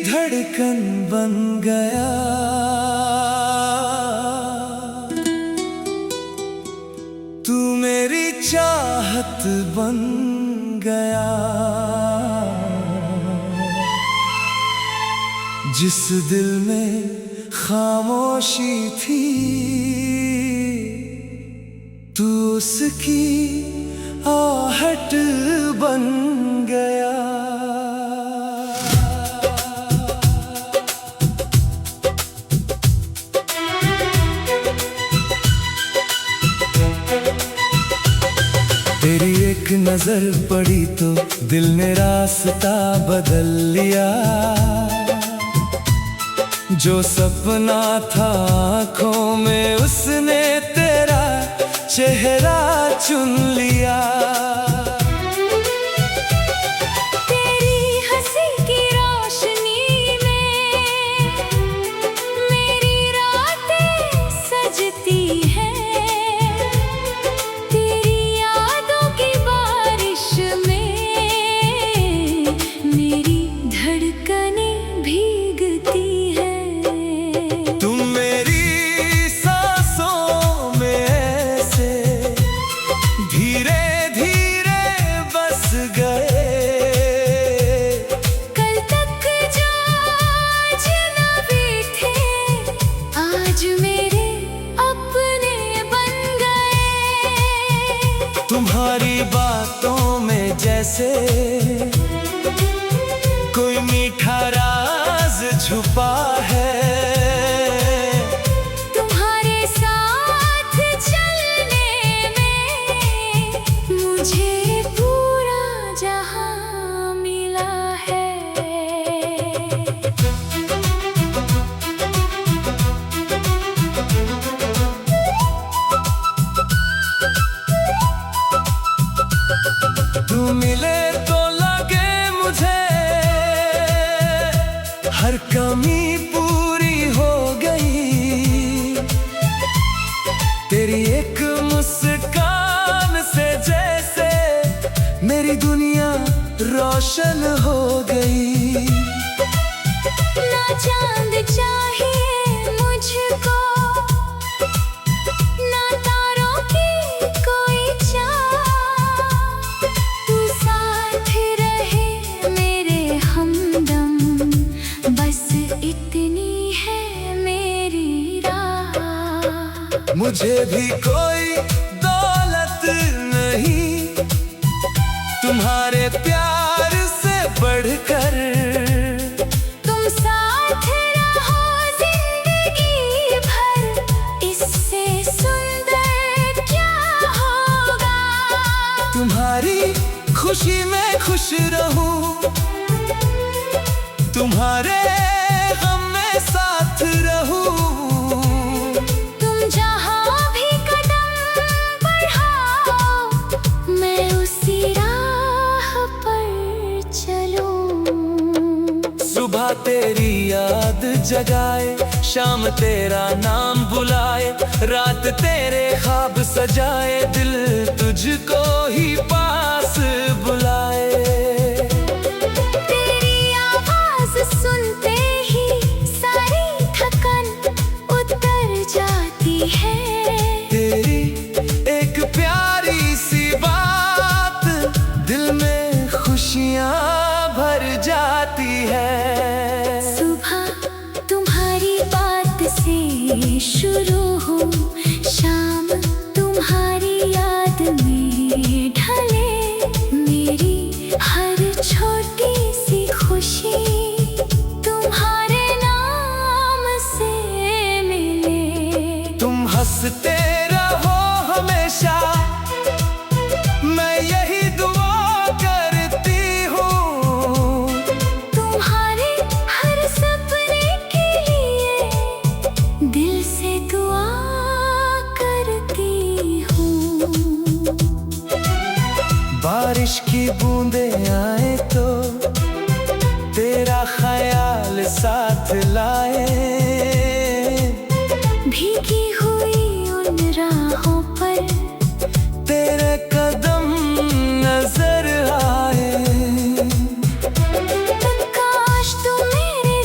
धड़कन बन गया, तू मेरी चाहत बन गया। जिस दिल में खामोशी थी, तू उसकी आहट बन गया। तेरी एक नजर पड़ी तो दिल ने रास्ता बदल लिया। जो सपना था आँखों में, उसने तेरा चेहरा चुन लिया। तेरी हंसी की रोशनी में मेरी रातें सजती हैं। तेरी यादों की बारिश में मेरी धड़कनें भीगती हैं। तुम मेरी सांसों में ऐसे धीरे धीरे बस गए। कल तक जो अजनबी थे, आज मेरे अपने बन गए। तुम्हारी बातों में जैसे कोई मीठा राज छुपा है। तुम्हारे साथ चलने में मुझे पूरा जहां मिला है। तू मिले तो लगे मुझे हर कमी पूरी हो गई। तेरी एक मुस्कान से जैसे मेरी दुनिया रोशन हो गई। ना चांद चाहिए मुझको, ना तारों की कोई चाह। तू साथ रहे मेरे हमदम, बस इतनी है मेरी राह। मुझे भी कोई दौलत नहीं तुम्हारे प्यार से बढ़कर। तुम साथ रहो जिंदगी भर, इससे सुंदर क्या होगा। तुम्हारी खुशी में खुश रहूं, तुम्हारे गम में साथ रहूं। तुम जहां भी कदम बढ़ाओ, मैं उसी राह पर चलूं। सुबह तेरी याद जगाए, शाम तेरा नाम बुलाए, रात तेरे ख्वाब सजाए, दिल तुझको ही पास बुलाए। तेरी आवाज सुनते ही सारी थकन उतर जाती है। तेरी एक प्यारी सी बात दिल में खुशियाँ भर जाती है। सुबह तुम्हारी बात से शुरू हो, शाम तुम्हारी याद में ढले। मेरी हर छोटी सी खुशी तुम्हारे नाम से मिले। तुम हंसते रहो हमेशा, मैं यही दुआ करती हूँ। तुम्हारे हर सपने के लिए दिल से दुआ करती हूँ। बारिश की बूंदें आए तो तेरा ख्याल साथ लाए। भीगी हुई उन राहों पर तेरे कदम नजर आए। काश तुम मेरे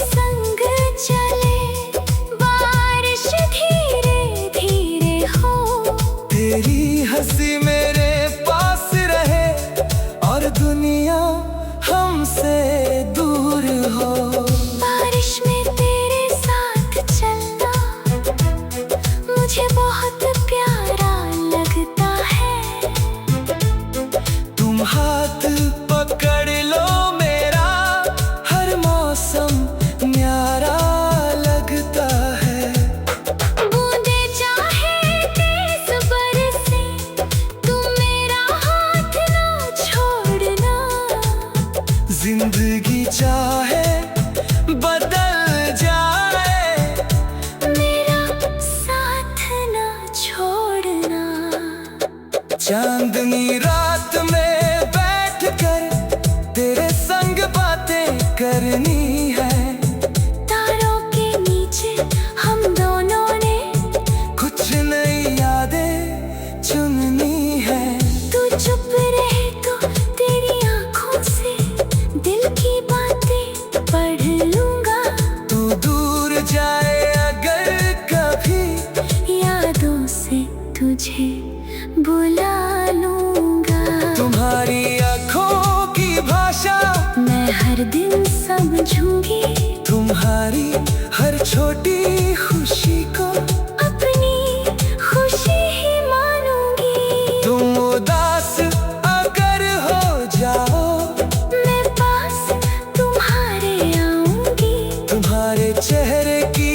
दुनिया हमसे दूर हो। बारिश में तेरे साथ चलना मुझे बहुत प्यारा लगता है। तुम हाथ पकड़ लो मेरा, हर मौसम न्यारा लगता है। बूंदे चाहे तेज बरसे, तुम मेरा हाथ ना छोड़ना। जिंदगी चाहे बदल जाए, मेरा साथ ना छोड़ना। चांदनी रात में बैठकर तेरे संग बातें करनी है। तारों के नीचे हम दोनों ने कुछ नई यादें चुननी है। तू चुप रहे तो तेरी आंखों से दिल की बातें पढ़ लूंगा। तू दूर जाए अगर कभी, यादों से तुझे बुला लूंगा। तुम्हारी आँखों की भाषा मैं हर दिन समझूंगी, तुम्हारी हर छोटी खुशी को अपनी खुशी ही मानूंगी। तुम उदास अगर हो जाओ, मैं पास तुम्हारे आऊंगी। तुम्हारे चेहरे की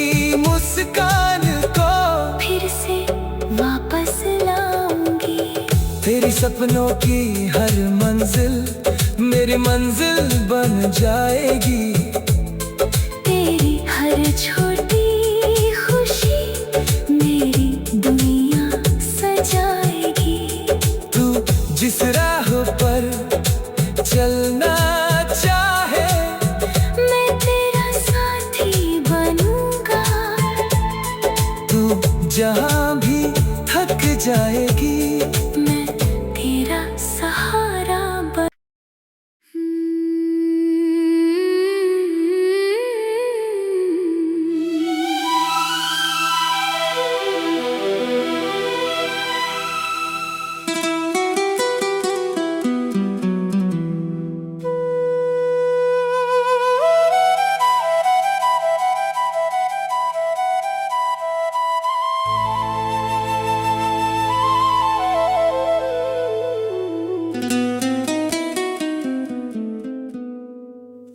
मुस्कान को फिर से वापस लाऊंगी। तेरी सपनों की हर मंजिल मेरी मंजिल बन जाएगी। तेरी हर छोटी खुशी मेरी दुनिया सजाएगी। तू जिस राह पर चलना चाहे, मैं तेरा साथी बनूंगा। तू जहाँ भी थक जाएगी, मैं तेरा सहारा बन।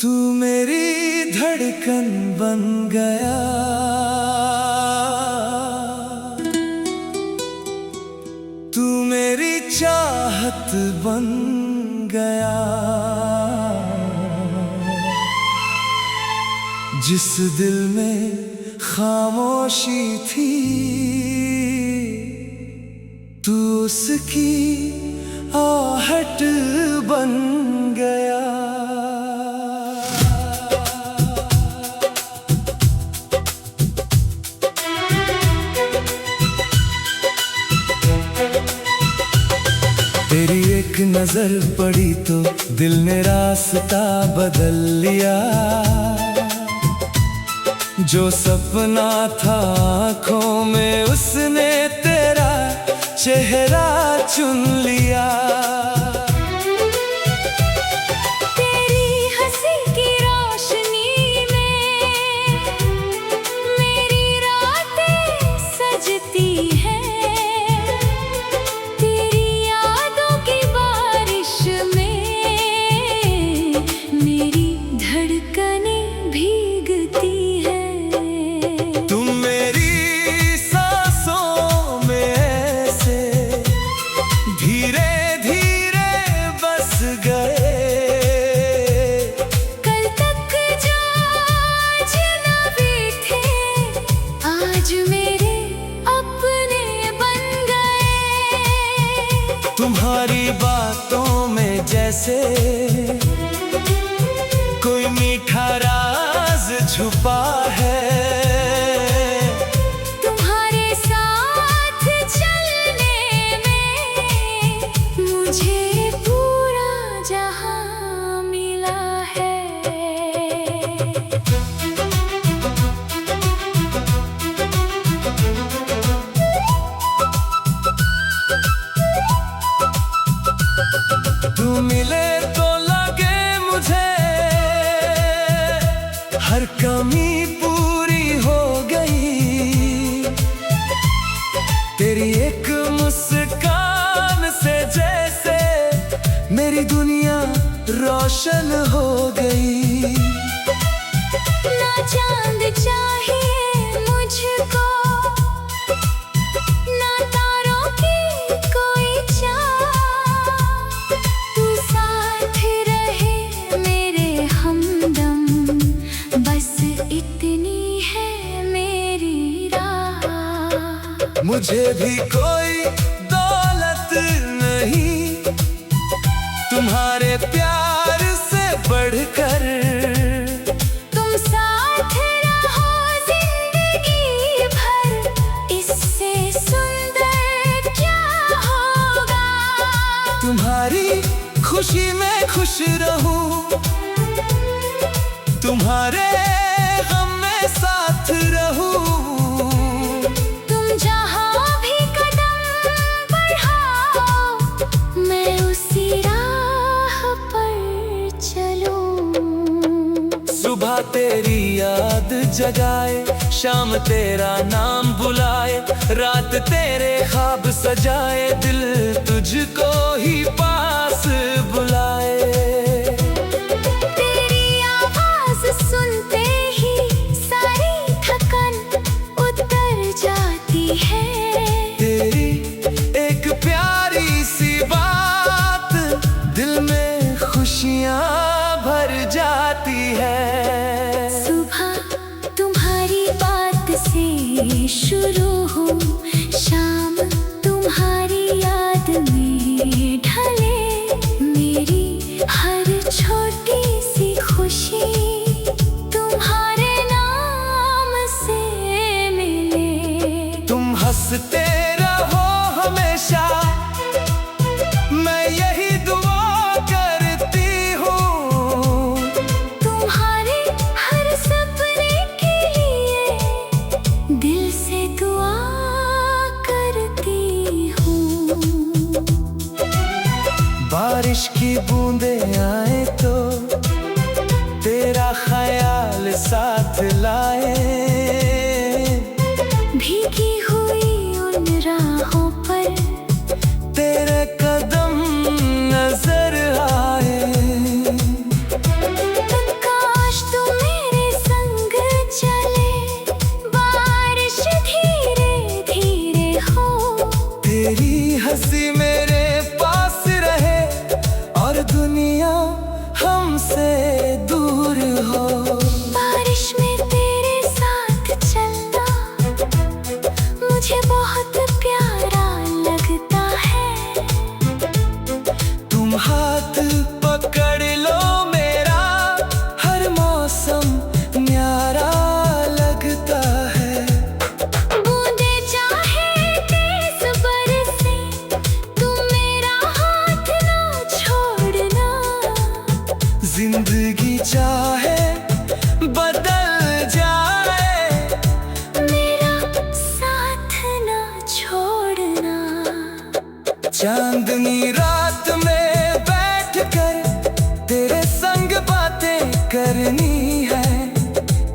तू मेरी धड़कन बन गया, तू मेरी चाहत बन गया। जिस दिल में खामोशी थी, तू उसकी आहट बन गया। तेरी एक नजर पड़ी तो दिल ने रास्ता बदल लिया। जो सपना था आँखों में उसने तेरा चेहरा चुन लिया। तेरी हंसी की रोशनी में मेरी रातें सजती हैं। तेरी यादों की बारिश में मेरी धड़कनें भीगती हैं। तुम मेरी सांसों में ऐसे धीरे धीरे बस गए। कल तक जो अजनबी थे आज मेरे अपने बन गए। तुम्हारी बातों में जैसे कोई मीठा राज छुपा है। तुम्हारे साथ चलने में मुझे पूरा जहां मिला है। तू मिले तो रोशन हो गई। ना चांद चाहिए मुझको, ना तारों की कोई चाह, तू साथ रहे मेरे हमदम, बस इतनी है मेरी राह। मुझे भी कोई दौलत नहीं तुम्हारे प्यार से बढ़कर, तुम साथ रहो जिंदगी भर, इससे सुंदर क्या होगा। तुम्हारी खुशी में खुश रहूं, तुम्हारे गम में साथ रहूं। तुम जहाँ भी कदम बढ़ाओ, मैं उसी राह पर चलूं। सुबह तेरी याद जगाए, शाम तेरा नाम बुलाए, रात तेरे ख्वाब सजाए, दिल तुझको ही पास बुलाए। तेरी आवाज सुनते ही सारी थकान उतर जाती है। तेरी एक प्यारी सी बात दिल में खुशियाँ भर जाती है। सुबह तुम्हारी बात से शुरू हो, शाम तुम्हारी याद में ढले, मेरी हर छोटी सी खुशी तुम्हारे नाम से मिले। तुम हंसते रहो हमेशा, मैं यही दुआ करती हूँ। तुम्हारे हर सपने के लिए दिल से दुआ करती हूँ। बारिश की बूंदें आए तो तेरा ख्याल साथ लाए, भीगी हुई उन राहों पर तेरे कदम नजर आए। काश तू मेरे संग चले, बारिश धीरे धीरे हो, तेरी हंसी मेरे पास रहे और दुनिया हमसे दूर हो। बारिश में तेरे साथ चलना मुझे बहुत प्यारा लगता है। तुम हाथ पकड़ लो मेरा, हर मौसम न्यारा लगता है। बूंदे चाहे तेज बरसे, तुम मेरा हाथ ना छोड़ना। जिंदगी चाहे बदल जाए, मेरा साथ ना छोड़ना। चांदनी रात में बैठकर तेरे संग बातें करनी है।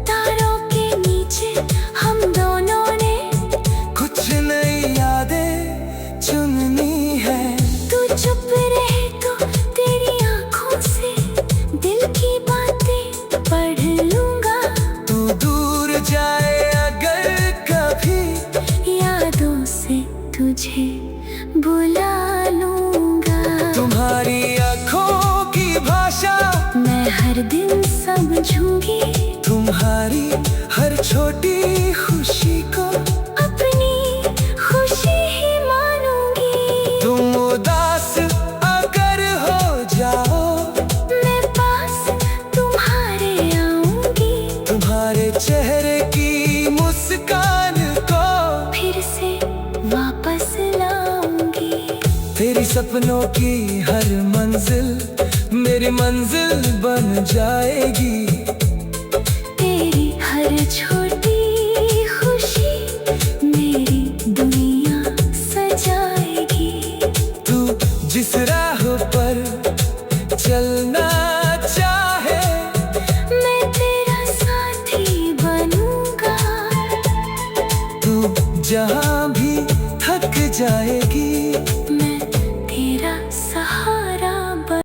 तारों के नीचे हम दोनों ने कुछ नई यादें चुननी है। तू चुप रहे तो तेरी आंखों से दिल की बातें पढ़ लूंगा। तू दूर जाए अगर कभी, यादों से तुझे बुला लूंगा। तुम्हारी आँखों की भाषा मैं हर दिन समझूंगी, तुम्हारी हर छोटी खुशी को अपनी खुशी ही मानूंगी। तुम उदास अगर हो जाओ, मैं पास तुम्हारे आऊंगी, तुम्हारे चेहरे की मुस्कान को फिर से वापस लाऊंगी। तेरी सपनों की हर मंजिल मेरी मंजिल बन जाएगी। तेरी हर छोटी खुशी मेरी दुनिया सजाएगी। तू जिस राह पर चलना चाहे, मैं तेरा साथी बनूंगा। तू जहाँ भी थक जाएगी, मैं तेरा सहारा बन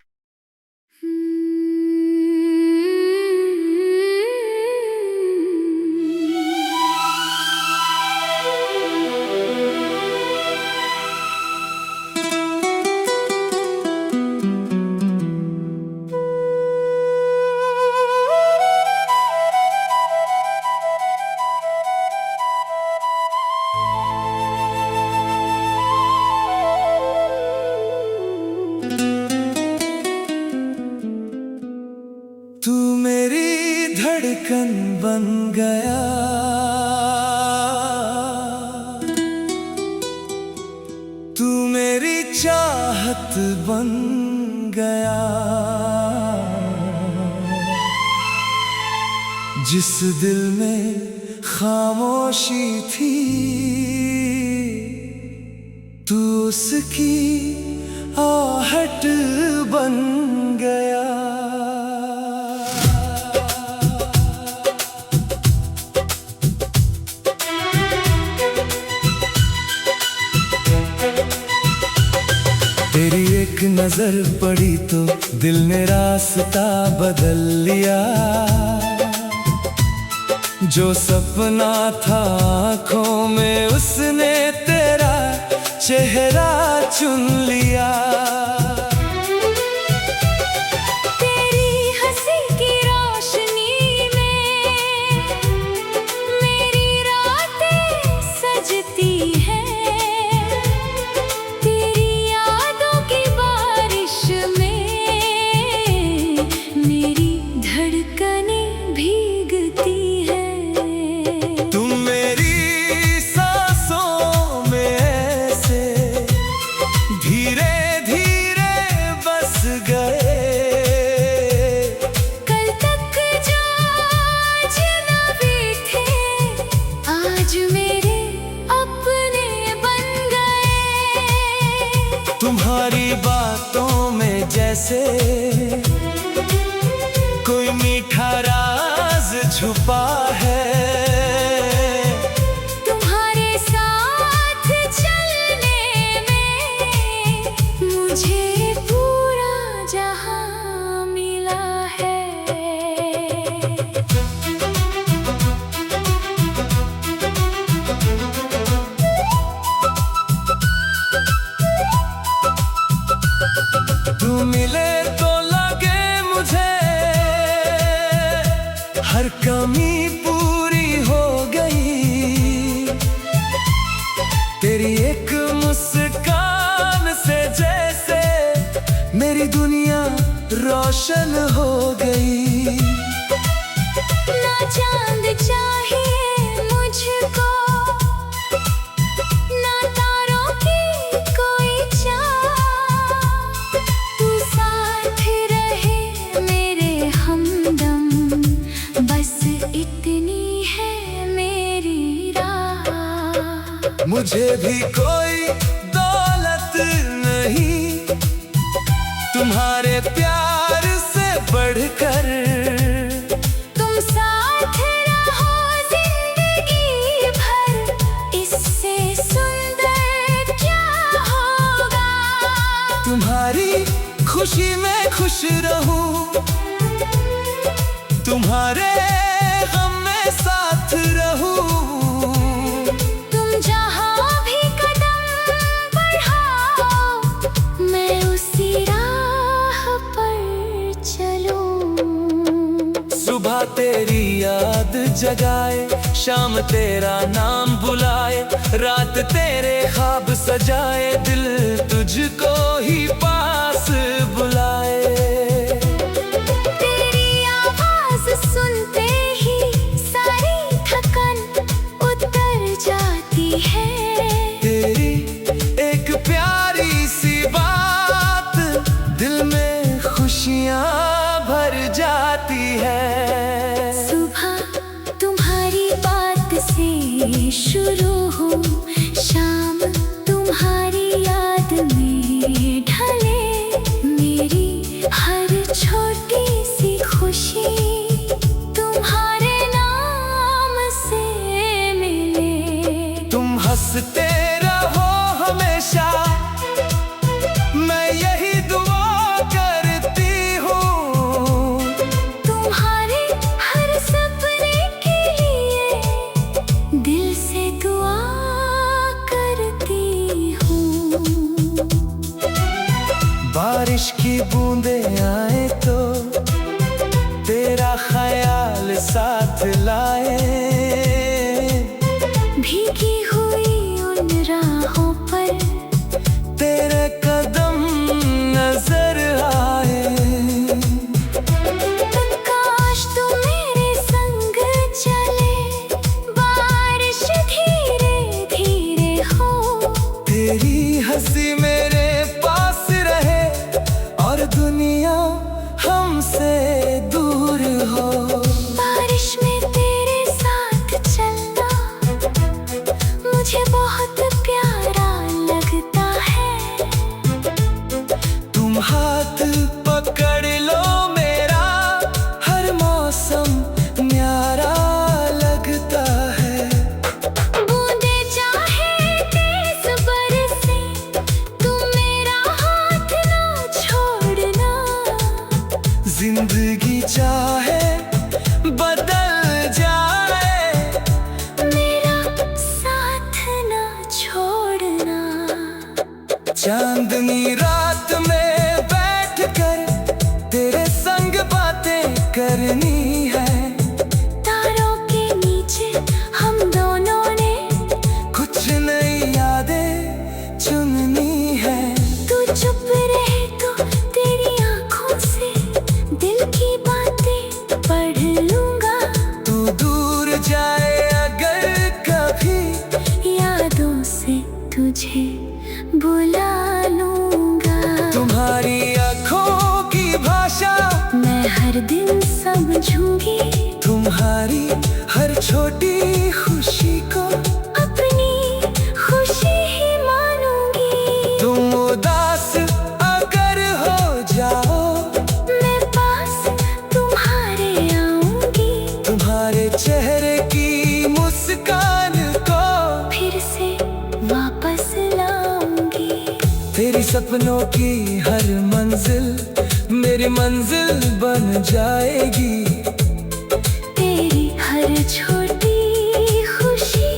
तू मेरी धड़कन बन गया, तू मेरी चाहत बन गया। जिस दिल में खामोशी थी, तू उसकी आहट बन गया। तेरी एक नजर पड़ी तो दिल ने रास्ता बदल लिया। जो सपना था आँखों में, उसने तेरा चेहरा चुन लिया। तेरी हंसी की रोशनी में मेरी रातें सजती हैं। तेरी यादों की बारिश में मेरी धड़कनें भीगती हैं। तुम मेरी सांसों में ऐसे धीरे धीरे बस गए। कल तक जो अजनबी थे, आज मेरे अपने बन गए। तुम्हारी बातों में जैसे कोई मीठा राज छुपा है। तुम्हारे साथ चलने में मुझे पूरा जहां मिला है। तू मिले तो लगे मुझे हर कमी पूरी हो गई। तेरी एक मुस्कान से जैसे मेरी दुनिया रोशन हो गई। ना चांद चाहिए मुझको, ना तारों की कोई चाह। तू साथ रहे मेरे हमदम, बस इतनी है मेरी राह। मुझे भी कोई दौलत नहीं तुम्हारे प्यार से बढ़कर। तुम साथ रहो जिंदगी भर, इससे सुंदर क्या होगा। तुम्हारी खुशी में खुश रहूं, तुम्हारे गम में साथ रहूं। तुम जहां भी कदम बढ़ाओ, मैं उसी राह पर चलूं। सुबह तेरी याद जगाए, शाम तेरा नाम बुलाए, रात तेरे ख्वाब सजाए, दिल तुझको ही पास बुलाए। तेरी आवाज सुनते ही सारी थकन उतर जाती है। तेरी एक प्यारी सी बात दिल में खुशियाँ भर जाती है। सुबह तुम्हारी बात से शुरू हो, शाम तुम्हारी याद में ढले। मेरी हर छोटी सी खुशी तुम्हारे नाम से मिले। तुम हंसते रहो हमेशा, मैं यही दुआ करती हूँ। तुम्हारे हर सपने के लिए दिल से दुआ करती हूँ। बारिश की बूंदें आए तो तेरा ख्याल साथ लाए। भीगी हुई उन राहों पर तेरे कदम नजर आए। तुक्का से दूर हो। बारिश में तेरे साथ चलना मुझे बहुत प्यारा लगता है। तुम हाथ पकड़ लो मेरा, हर मौसम न्यारा लगता है। बूंदे चाहे तेज बरसे, तू मेरा हाथ ना छोड़ना। जिंदगी चाहे बदल जाए, मेरा साथ ना छोड़ना। चांदनी रात में बैठकर तेरे संग बातें करनी है। तारों के नीचे हम दोनों ने कुछ नई यादें चुननी है। तू चुप रहे तो तेरी आंखों से दिल की बातें पढ़ लूंगा। तू दूर जाए अगर कभी, यादों से तुझे बुला लूंगा। तुम्हारी आँखों की भाषा मैं हर दिन समझूंगी, तुम्हारी हर छोटी खुशी को अपनी खुशी ही मानूंगी। तुम उदास अगर हो जाओ, मैं पास तुम्हारे आऊंगी। तुम्हारे चेहरे की मुस्कान को फिर से वापस लाऊंगी। तेरी सपनों की हर मंजिल मेरी मंजिल बन जाएगी। तेरी हर छोटी खुशी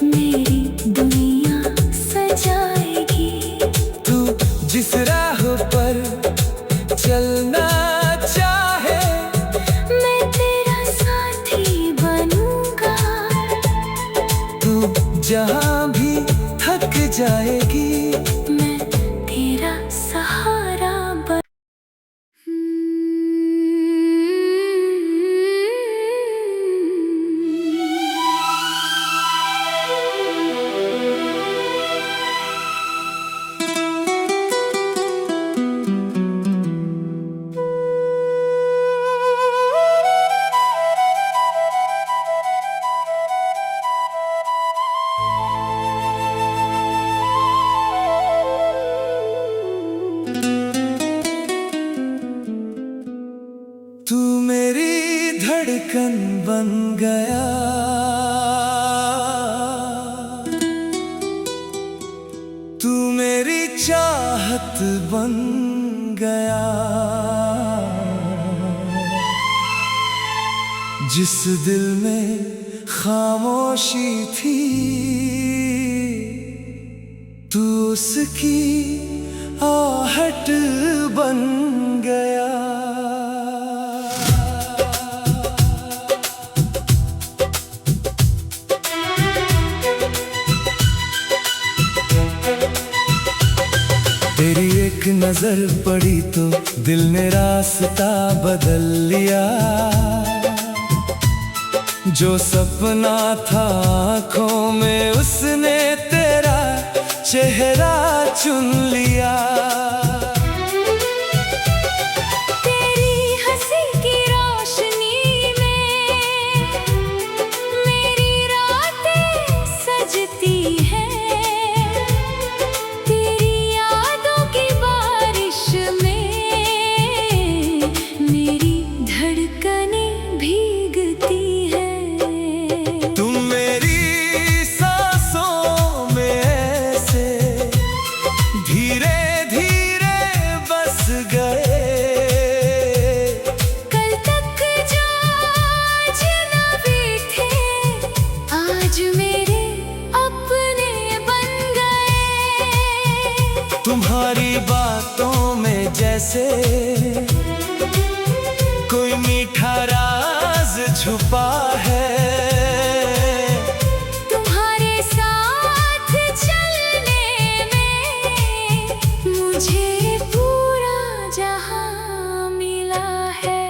मेरी दुनिया सजाएगी। तू जिस राह पर चलना चाहे, मैं तेरा साथी बनूंगा। तू जहाँ भी थक जाएगी, मैं तेरा सहारा बन। तू मेरी धड़कन बन गया, तू मेरी चाहत बन गया। जिस दिल में खामोशी थी, तू उसकी आहट बन गया। तेरी एक नजर पड़ी तो दिल ने रास्ता बदल लिया। जो सपना था आँखों में उसने तेरा चेहरा चुन लिया। तेरी हंसी की रोशनी में मेरी रातें सजती हैं। तेरी यादों की बारिश में मेरी धड़कनें भीगती हैं। तुम मेरी सांसों में ऐसे धीरे धीरे बस गए। कल तक जो अजनबी थे आज मेरे अपने बन गए। तुम्हारी बातों में जैसे कोई मीठा राज छुपा है। तुम्हारे साथ चलने में मुझे पूरा जहां मिला है।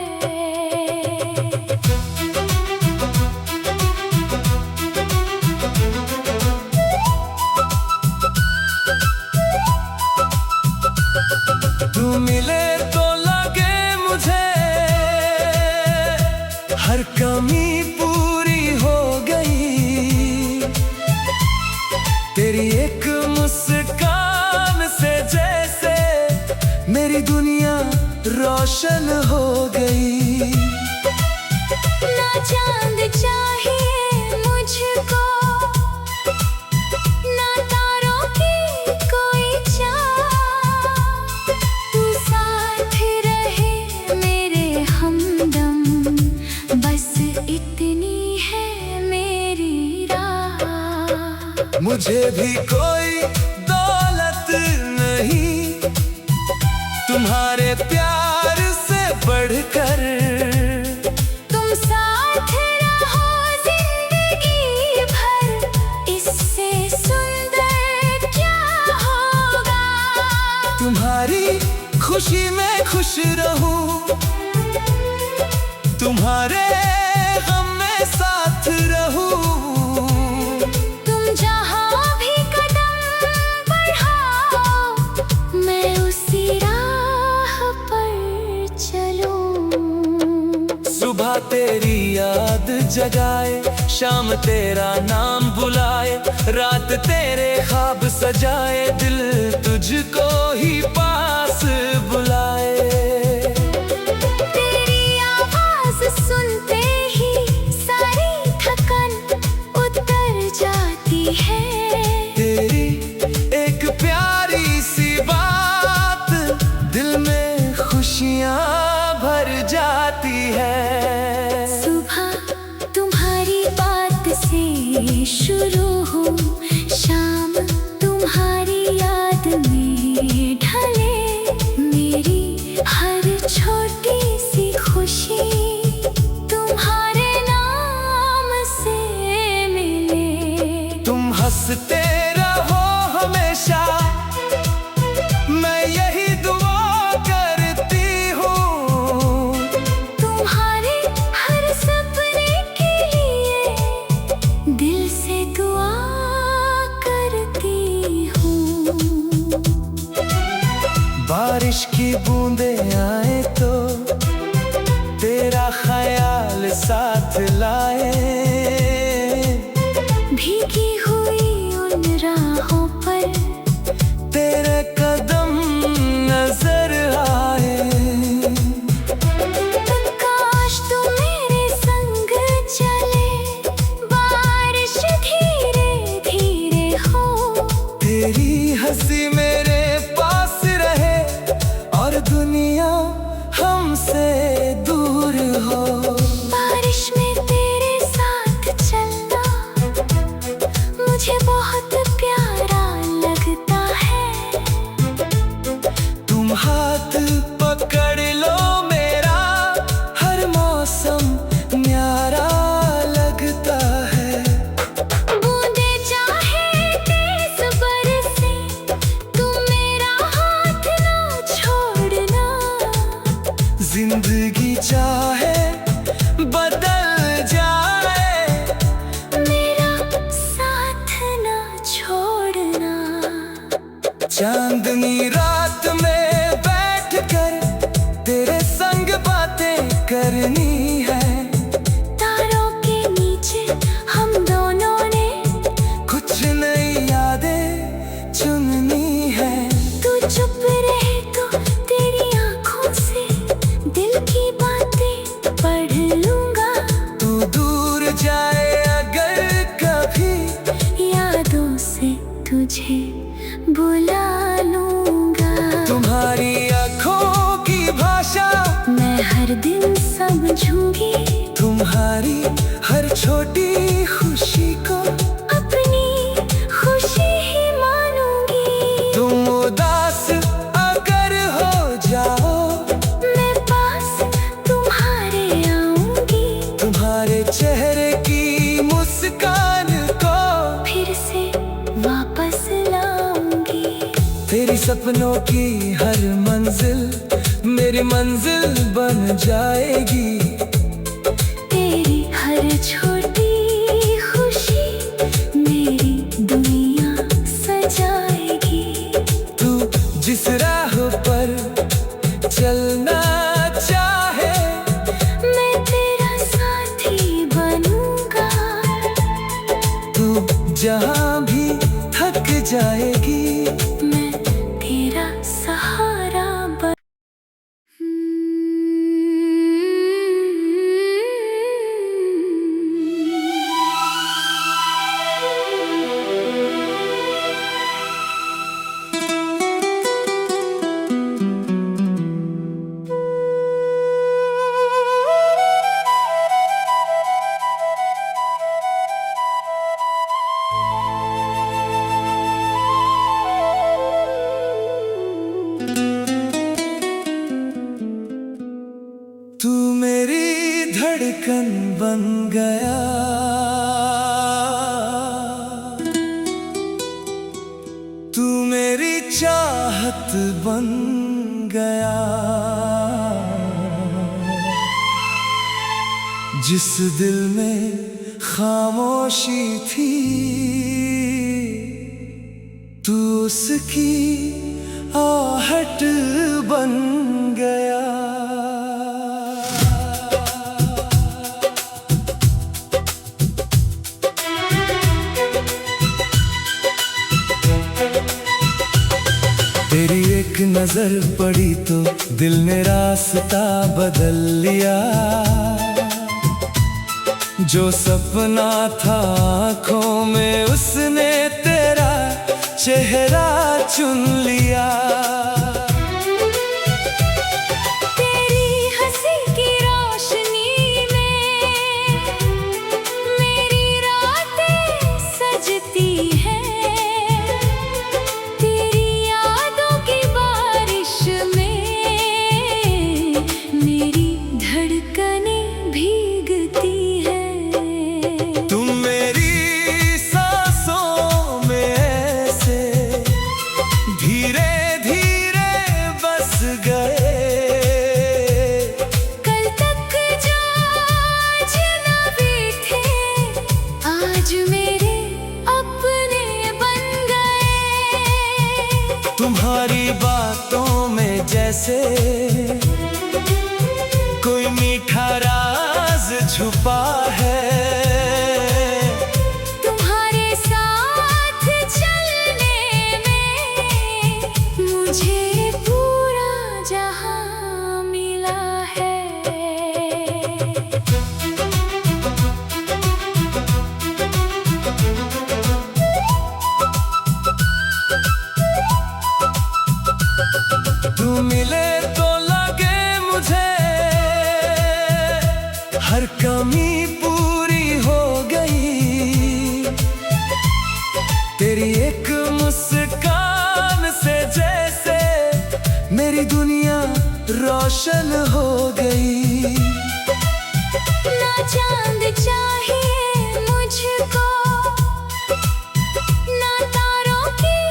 तू मिले तो लगे मुझे हर कमी पूरी हो गई। तेरी एक मुस्कान से जैसे मेरी दुनिया रोशन हो गई। ना चांद चाहिए मुझको, ना तारों की कोई चाह, तू साथ रहे मेरे हमदम, बस इतनी है मेरी राह। मुझे भी कोई दौलत नहीं तुम्हारे प्यार से बढ़कर, तुम साथ रहो जिंदगी भर, इससे सुंदर क्या होगा। तुम्हारी खुशी में खुश रहूं, तुम्हारे गम में साथ रहूं। तुम जहाँ भी कदम बढ़ाओ, मैं उसी राह पर चलूं। सुबह तेरी याद जगाए, शाम तेरा नाम बुलाए, रात तेरे ख्वाब सजाए, दिल तुझको ही पास बुलाए। तेरी आवाज सुनते ही सारी थकन उतर जाती है। तेरी एक प्यारी सी बात दिल में खुशियाँ भर जाती है। सुबह तुम्हारी बात से शुरू हो, शाम तुम्हारी याद में ढले, मेरी हर छोटी सी खुशी तुम्हारे नाम से मिले। तुम हंसते रहो हमेशा, मैं यही दुआ करती हूँ। तुम्हारे हर सपने के लिए दिल से दुआ करती हूँ। बारिश की बूंदें आए तो तेरा ख्याल साथ लाए, भीगी हुई उन राहों पर तेरे कदम नजर आए। काश तू मेरे संग चले, बारिश धीरे धीरे हो। तेरी हंसी मेरे पास रहे और दुनिया हमसे दूर हो। बारिश में तेरे साथ चलना मुझे बहुत प्यारा लगता है। तुम हाथ पकड़ लो मेरा, हर मौसम न्यारा लगता है। बूंदे चाहे तेज बरसे, तुम मेरा हाथ ना छोड़ना। जिंदगी चाहे बदल जाए, मेरा साथ ना छोड़ना। चांदनी रात में बैठकर तेरे संग बातें करनी है। तारों के नीचे हम दोनों ने कुछ नई यादें चुननी है। तू चुप रहे तो तेरी आंखों से दिल की बातें पढ़ लूंगा। तू दूर जाए अगर कभी, यादों से तुझे बुला लूंगा। तुम्हारी आँखों की भाषा मैं हर दिन समझूंगी, तुम्हारी हर छोटी खुशी को अपनी खुशी ही मानूंगी। तुम उदास अगर हो जाओ, मैं पास तुम्हारे आऊंगी। तुम्हारे चेहरे की मुस्कान को फिर से वापस लाऊंगी। तेरी सपनों की हर मंजिल मेरी मंजिल बन जाएगी। तेरी हर छोटी खुशी मेरी दुनिया सजाएगी। तू जिस राह पर चलना चाहे, मैं तेरा साथ जाएगी। मैं तेरा सहारा तू मेरी धड़कन बन गया, तू मेरी चाहत बन गया। जिस दिल में खामोशी थी, तू उसकी आहट बन गया। तेरी एक नजर पड़ी तो दिल ने रास्ता बदल लिया। जो सपना था आँखों में, उसने तेरा चेहरा चुन लिया। तेरी हंसी की रोशनी में मेरी रातें सजती हैं। तेरी यादों की बारिश में मेरी धड़कनें भीगती हैं। तुम मेरी सांसों में ऐसे धीरे धीरे बस गए। कल तक जो अजनबी थे, आज मेरे अपने बन गए। तुम्हारी बातों में जैसे कोई मीठा राज छुपा है। तुम्हारे साथ चलने में मुझे पूरा जहां मिला है। तू मिले तो लगे मुझे हर कमी पूरी हो गई। तेरी एक मुस्कान से जैसे मेरी दुनिया रोशन हो गई। ना चांद चाहिए मुझको, ना तारों की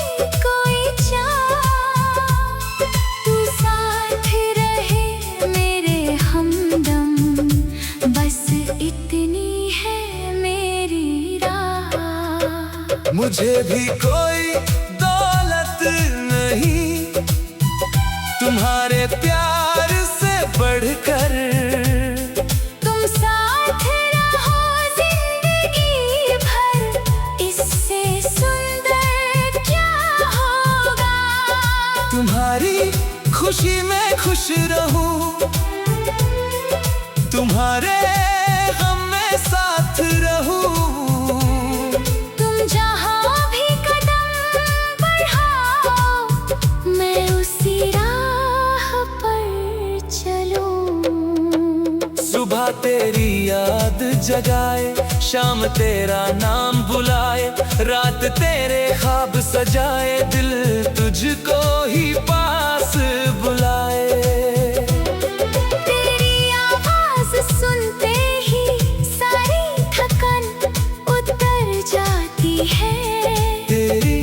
कोई चाह। तू साथ रहे मेरे हमदम, बस इतनी है मेरी राह। मुझे भी कोई दौलत नहीं तुम्हारे प्यार से बढ़कर। तुम साथ रहो जिंदगी भर, इससे सुंदर क्या होगा। तुम्हारी खुशी में खुश रहूं, तुम्हारे गम में साथ रहूं। तुम जहां भी कदम बढ़ाओ, मैं उसी राह पर चलूं। सुबह तेरी याद जगाए, शाम तेरा नाम बुलाए, रात तेरे ख्वाब सजाए, दिल तुझको ही पास बुलाए। तेरी आवाज सुनते ही सारी थकान उतर जाती है। तेरी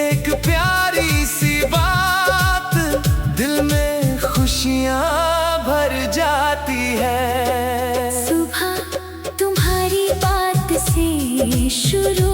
एक प्यारी सी बात दिल में खुशियाँ भर जाती है। सुबह तुम्हारी बात से शुरू